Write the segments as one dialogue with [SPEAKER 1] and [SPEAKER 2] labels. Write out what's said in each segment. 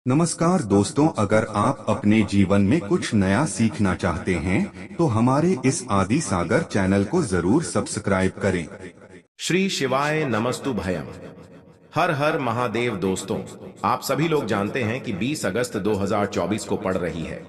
[SPEAKER 1] नमस्कार दोस्तों, अगर आप अपने जीवन में कुछ नया सीखना चाहते हैं तो हमारे इस आदि सागर चैनल को जरूर सब्सक्राइब करें।
[SPEAKER 2] श्री शिवाय नमस्तु भयम। हर हर महादेव। दोस्तों, आप सभी लोग जानते हैं कि 20 अगस्त 2024 को पड़ रही है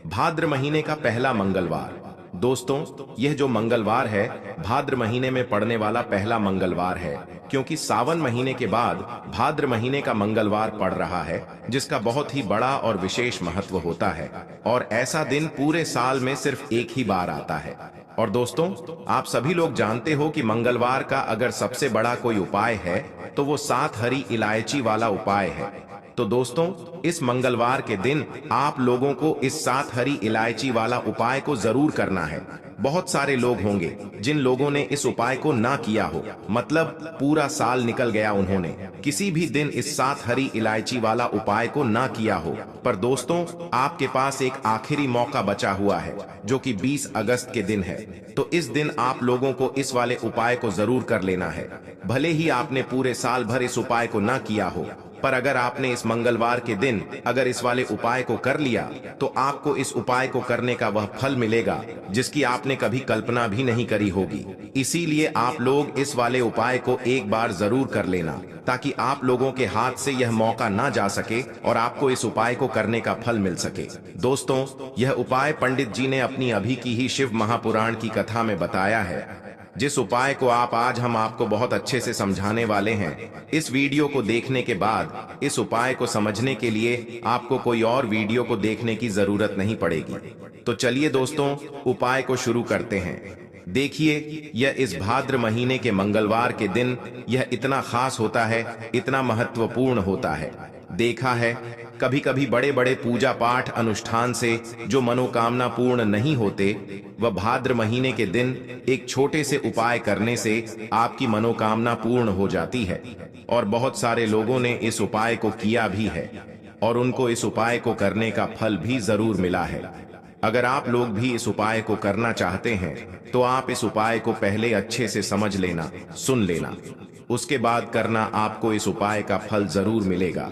[SPEAKER 2] भाद्र महीने का पहला मंगलवार। दोस्तों, यह जो मंगलवार है भाद्र महीने में पड़ने वाला पहला मंगलवार है, क्योंकि सावन महीने के बाद भाद्र महीने का मंगलवार पड़ रहा है, जिसका बहुत ही बड़ा और विशेष महत्व होता है। और ऐसा दिन पूरे साल में सिर्फ एक ही बार आता है। और दोस्तों, आप सभी लोग जानते हो कि मंगलवार का अगर सबसे बड़ा कोई उपाय है तो वो 7 हरी इलायची वाला उपाय है। तो दोस्तों, इस मंगलवार के दिन आप लोगों को इस 7 हरी इलायची वाला उपाय को जरूर करना है। बहुत सारे लोग होंगे जिन लोगों ने इस उपाय को ना किया हो, मतलब पूरा साल निकल गया, उन्होंने किसी भी दिन इस 7 हरी इलायची वाला उपाय को ना किया हो। पर दोस्तों, आपके पास एक आखिरी मौका बचा हुआ है, जो कि 20 अगस्त के दिन है। तो इस दिन आप लोगों को इस वाले उपाय को जरूर कर लेना है। भले ही आपने पूरे साल भर इस उपाय को ना किया हो, पर अगर आपने इस मंगलवार के दिन अगर इस वाले उपाय को कर लिया तो आपको इस उपाय को करने का वह फल मिलेगा जिसकी आपने कभी कल्पना भी नहीं करी होगी। इसीलिए आप लोग इस वाले उपाय को एक बार जरूर कर लेना, ताकि आप लोगों के हाथ से यह मौका ना जा सके और आपको इस उपाय को करने का फल मिल सके। दोस्तों, यह उपाय पंडित जी ने अपनी अभी की ही शिव महापुराण की कथा में बताया है, जिस उपाय को आज हम आपको बहुत अच्छे से समझाने वाले हैं। इस वीडियो को देखने के बाद इस उपाय को समझने के लिए आपको कोई और वीडियो को देखने की जरूरत नहीं पड़ेगी। तो चलिए दोस्तों, उपाय को शुरू करते हैं। देखिए, यह इस भाद्र महीने के मंगलवार के दिन यह इतना खास होता है, इतना महत्वपूर्ण होता है। देखा है, कभी कभी बड़े बड़े पूजा पाठ अनुष्ठान से जो मनोकामना पूर्ण नहीं होते, वह भाद्र महीने के दिन एक छोटे से उपाय करने से आपकी मनोकामना पूर्ण हो जाती है। और बहुत सारे लोगों ने इस उपाय को किया भी है और उनको इस उपाय को करने का फल भी जरूर मिला है। अगर आप लोग भी इस उपाय को करना चाहते हैं तो आप इस उपाय को पहले अच्छे से समझ लेना, सुन लेना, उसके बाद करना। आपको इस उपाय का फल जरूर मिलेगा।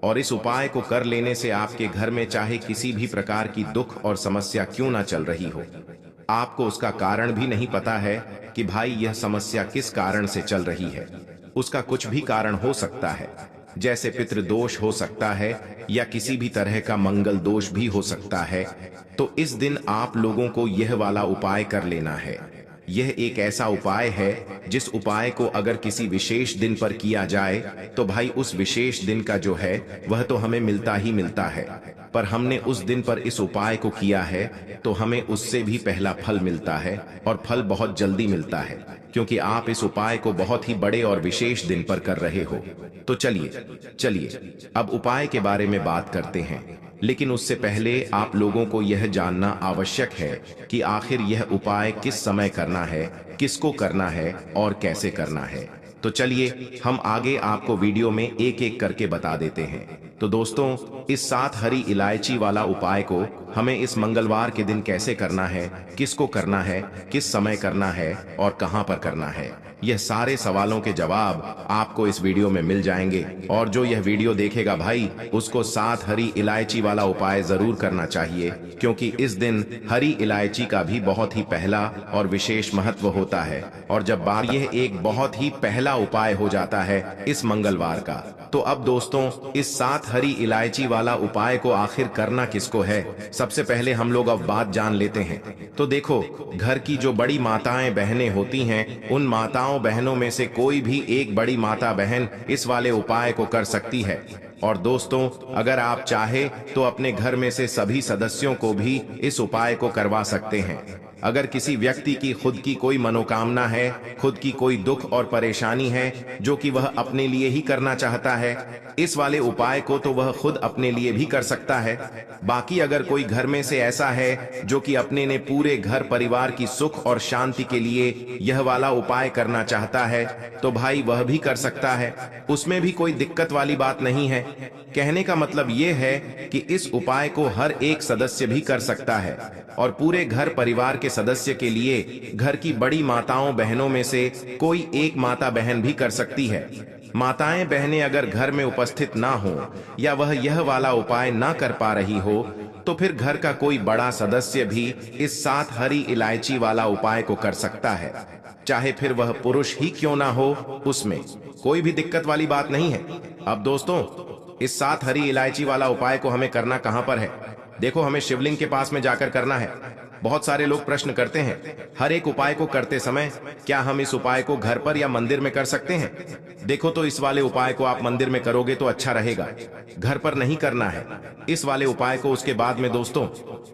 [SPEAKER 2] और इस उपाय को कर लेने से आपके घर में चाहे किसी भी प्रकार की दुख और समस्या क्यों ना चल रही हो, आपको उसका कारण भी नहीं पता है कि भाई यह समस्या किस कारण से चल रही है। उसका कुछ भी कारण हो सकता है, जैसे पितृदोष हो सकता है या किसी भी तरह का मंगल दोष भी हो सकता है। तो इस दिन आप लोगों को यह वाला उपाय कर लेना है। यह एक ऐसा उपाय है जिस उपाय को अगर किसी विशेष दिन पर किया जाए तो भाई उस विशेष दिन का जो है वह तो हमें मिलता ही मिलता है, पर हमने उस दिन पर इस उपाय को किया है तो हमें उससे भी पहला फल मिलता है, और फल बहुत जल्दी मिलता है, क्योंकि आप इस उपाय को बहुत ही बड़े और विशेष दिन पर कर रहे हो। तो चलिए अब उपाय के बारे में बात करते हैं। लेकिन उससे पहले आप लोगों को यह जानना आवश्यक है कि आखिर यह उपाय किस समय करना है, किसको करना है और कैसे करना है। तो चलिए हम आगे आपको वीडियो में एक एक करके बता देते हैं। तो दोस्तों, इस 7 हरी इलायची वाला उपाय को हमें इस मंगलवार के दिन कैसे करना है, किसको करना है, किस समय करना है और कहां पर करना है, यह सारे सवालों के जवाब आपको इस वीडियो में मिल जाएंगे। और जो यह वीडियो देखेगा भाई, उसको 7 हरी इलायची वाला उपाय जरूर करना चाहिए, क्योंकि इस दिन हरी इलायची का भी बहुत ही पहला और विशेष महत्व होता है। और जब बात यह एक बहुत ही पहला उपाय हो जाता है इस मंगलवार का, तो अब दोस्तों, इस 7 हरी इलायची वाला उपाय को आखिर करना किसको है, सबसे पहले हम लोग अब बात जान लेते हैं। तो देखो, घर की जो बड़ी माताएं बहनें होती हैं, उन माताओं बहनों में से कोई भी एक बड़ी माता बहन इस वाले उपाय को कर सकती है। और दोस्तों, अगर आप चाहे तो अपने घर में से सभी सदस्यों को भी इस उपाय को करवा सकते हैं। अगर किसी व्यक्ति की खुद की कोई मनोकामना है, खुद की कोई दुख और परेशानी है जो कि वह अपने लिए ही करना चाहता है, इस वाले उपाय को तो वह खुद अपने लिए भी कर सकता है। बाकी अगर कोई घर में से ऐसा है जो कि अपने ने पूरे घर परिवार की सुख और शांति के लिए यह वाला उपाय करना चाहता है, तो भाई वह भी कर सकता है। उसमें भी कोई दिक्कत वाली बात नहीं है। कहने का मतलब यह है कि इस उपाय को हर एक सदस्य भी कर सकता है, और पूरे घर परिवार के सदस्य के लिए घर की बड़ी माताओं बहनों में से कोई एक माता बहन भी कर सकती है। माताएं बहनें अगर घर में उपस्थित ना हो या वह यह वाला उपाय ना कर पा रही हो तो फिर घर का कोई बड़ा सदस्य भी इस 7 हरी इलायची वाला उपाय को कर सकता है, चाहे फिर वह पुरुष ही क्यों ना हो। उसमें कोई भी दिक्कत वाली बात नहीं है। अब दोस्तों, इस 7 हरी इलायची वाला उपाय को हमें करना कहां पर है? देखो, हमें शिवलिंग के पास में जाकर करना है। बहुत सारे लोग प्रश्न करते हैं, हर एक उपाय को करते समय क्या हम इस उपाय को घर पर या मंदिर में कर सकते हैं? देखो, तो इस वाले उपाय को आप मंदिर में करोगे तो अच्छा रहेगा, घर पर नहीं करना है इस वाले उपाय को। उसके बाद में दोस्तों,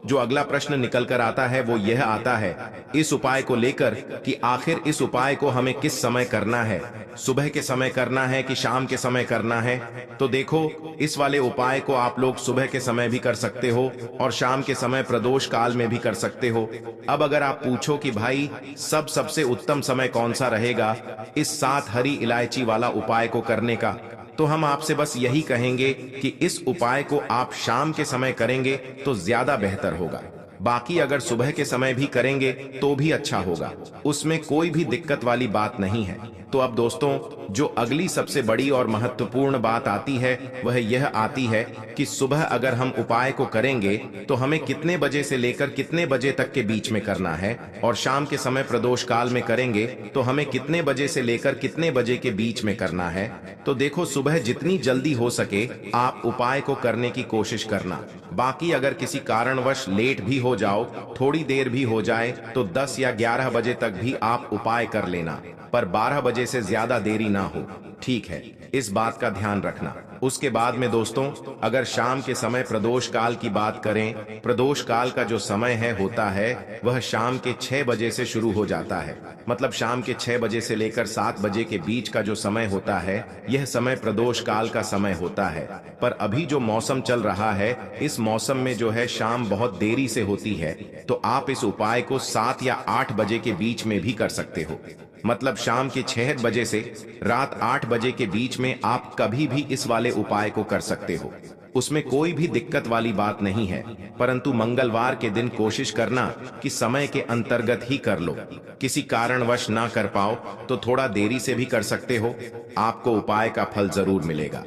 [SPEAKER 2] जो अगला प्रश्न निकल कर आता है वो यह आता है इस उपाय को लेकर कि आखिर इस उपाय को हमें किस समय करना है, सुबह के समय करना है कि शाम के समय करना है? तो देखो, इस वाले उपाय को आप लोग सुबह के समय भी कर सकते हो और शाम के समय प्रदोष काल में भी कर सकते हो। अब अगर आप पूछो कि भाई सबसे उत्तम समय कौन सा रहेगा इस 7 हरी इलायची वाला उपाय को करने का, तो हम आपसे बस यही कहेंगे कि इस उपाय को आप शाम के समय करेंगे तो ज्यादा बेहतर होगा। बाकी अगर सुबह के समय भी करेंगे तो भी अच्छा होगा, उसमें कोई भी दिक्कत वाली बात नहीं है। तो अब दोस्तों, जो अगली सबसे बड़ी और महत्वपूर्ण बात आती है वह यह आती है कि सुबह अगर हम उपाय को करेंगे तो हमें कितने बजे से लेकर कितने बजे तक के बीच में करना है, और शाम के समय प्रदोष काल में करेंगे तो हमें कितने बजे से लेकर कितने बजे के बीच में करना है। तो देखो, सुबह जितनी जल्दी हो सके आप उपाय को करने की कोशिश करना। बाकी अगर किसी कारणवश लेट भी हो जाओ, थोड़ी देर भी हो जाए, तो 10 या 11 बजे तक भी आप उपाय कर लेना, पर 12 बजे से ज्यादा देरी ना हो, ठीक है? इस बात का ध्यान रखना। उसके बाद में दोस्तों, अगर शाम के समय प्रदोष काल की बात करें, प्रदोष काल का जो समय होता है वह शाम के 6 बजे से शुरू हो जाता है। मतलब शाम के 6 बजे से लेकर 7 बजे के बीच का जो समय होता है यह समय प्रदोष काल का समय होता है। पर अभी जो मौसम चल रहा है, इस मौसम में जो है शाम बहुत देरी से होती है, तो आप इस उपाय को 7 या 8 बजे के बीच में भी कर सकते हो। मतलब शाम के 6 बजे से रात 8 बजे के बीच में आप कभी भी इस वाले उपाय को कर सकते हो, उसमें कोई भी दिक्कत वाली बात नहीं है। परंतु मंगलवार के दिन कोशिश करना कि समय के अंतर्गत ही कर लो। किसी कारणवश ना कर पाओ तो थोड़ा देरी से भी कर सकते हो, आपको उपाय का फल जरूर मिलेगा।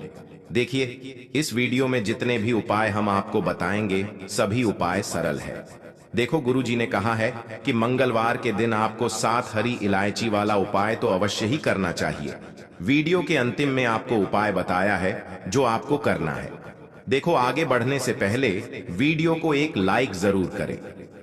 [SPEAKER 2] देखिए, इस वीडियो में जितने भी उपाय हम आपको बताएंगे सभी उपाय सरल है। देखो, गुरुजी ने कहा है कि मंगलवार के दिन आपको 7 हरी इलायची वाला उपाय तो अवश्य ही करना चाहिए। वीडियो के अंतिम में आपको उपाय बताया है जो आपको करना है। देखो, आगे बढ़ने से पहले वीडियो को एक लाइक जरूर करें।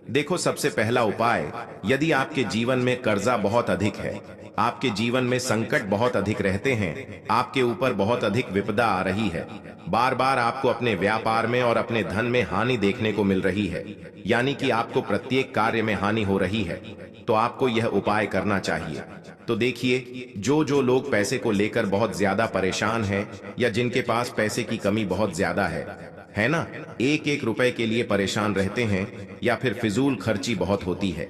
[SPEAKER 2] देखो, सबसे पहला उपाय, यदि आपके जीवन में कर्जा बहुत अधिक है, आपके जीवन में संकट बहुत अधिक रहते हैं, आपके ऊपर बहुत अधिक विपदा आ रही है, बार बार आपको अपने व्यापार में और अपने धन में हानि देखने को मिल रही है, यानी कि आपको प्रत्येक कार्य में हानि हो रही है, तो आपको यह उपाय करना चाहिए। तो देखिए, जो लोग पैसे को लेकर बहुत ज्यादा परेशान हैं या जिनके पास पैसे की कमी बहुत ज्यादा है ना, एक एक रुपए के लिए परेशान रहते हैं या फिर फिजूल खर्ची बहुत होती है,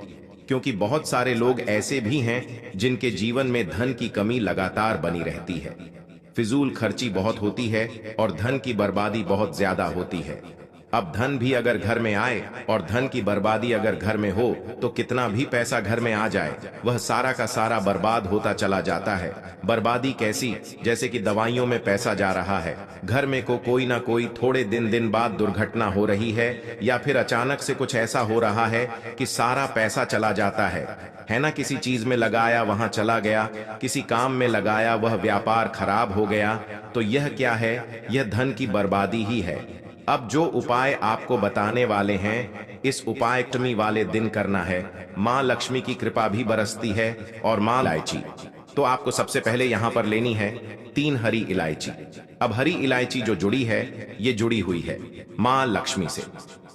[SPEAKER 2] क्योंकि बहुत सारे लोग ऐसे भी हैं जिनके जीवन में धन की कमी लगातार बनी रहती है, फिजूल खर्ची बहुत होती है और धन की बर्बादी बहुत ज्यादा होती है। अब धन भी अगर घर में आए और धन की बर्बादी अगर घर में हो तो कितना भी पैसा घर में आ जाए वह सारा का सारा बर्बाद होता चला जाता है। बर्बादी कैसी? जैसे कि दवाइयों में पैसा जा रहा है, घर में कोई ना कोई थोड़े दिन बाद दुर्घटना हो रही है, या फिर अचानक से कुछ ऐसा हो रहा है कि सारा पैसा चला जाता है ना। किसी चीज में लगाया वहां चला गया, किसी काम में लगाया वह व्यापार खराब हो गया, तो यह क्या है? यह धन की बर्बादी ही है। अब जो उपाय आपको बताने वाले हैं, इस उपाय अष्टमी वाले दिन करना है। माँ लक्ष्मी की कृपा भी बरसती है और माँ इलायची, तो आपको सबसे पहले यहाँ पर लेनी है 3 हरी इलायची। अब हरी इलायची जो जुड़ी है, ये जुड़ी हुई है माँ लक्ष्मी से,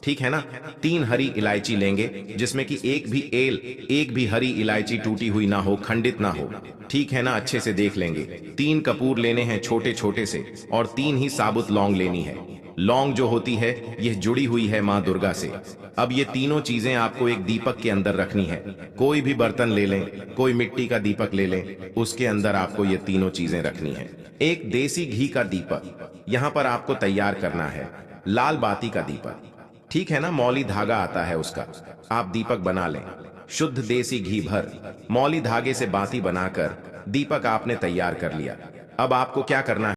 [SPEAKER 2] ठीक है ना। 3 हरी इलायची लेंगे जिसमें कि एक भी हरी इलायची टूटी हुई ना हो, खंडित ना हो, ठीक है ना। अच्छे से देख लेंगे। 3 कपूर लेने हैं छोटे छोटे से, और 3 ही साबुत लौंग लेनी है। लौंग जो होती है यह जुड़ी हुई है माँ दुर्गा से। अब ये तीनों चीजें आपको एक दीपक के अंदर रखनी है। कोई भी बर्तन ले लें, कोई मिट्टी का दीपक ले लें, उसके अंदर आपको ये तीनों चीजें रखनी है। एक देसी घी का दीपक यहाँ पर आपको तैयार करना है, लाल बाती का दीपक, ठीक है ना। मौली धागा आता है उसका आप दीपक बना लें। शुद्ध देसी घी भर मौली धागे से बाती बनाकर दीपक आपने तैयार कर लिया। अब आपको क्या करना है?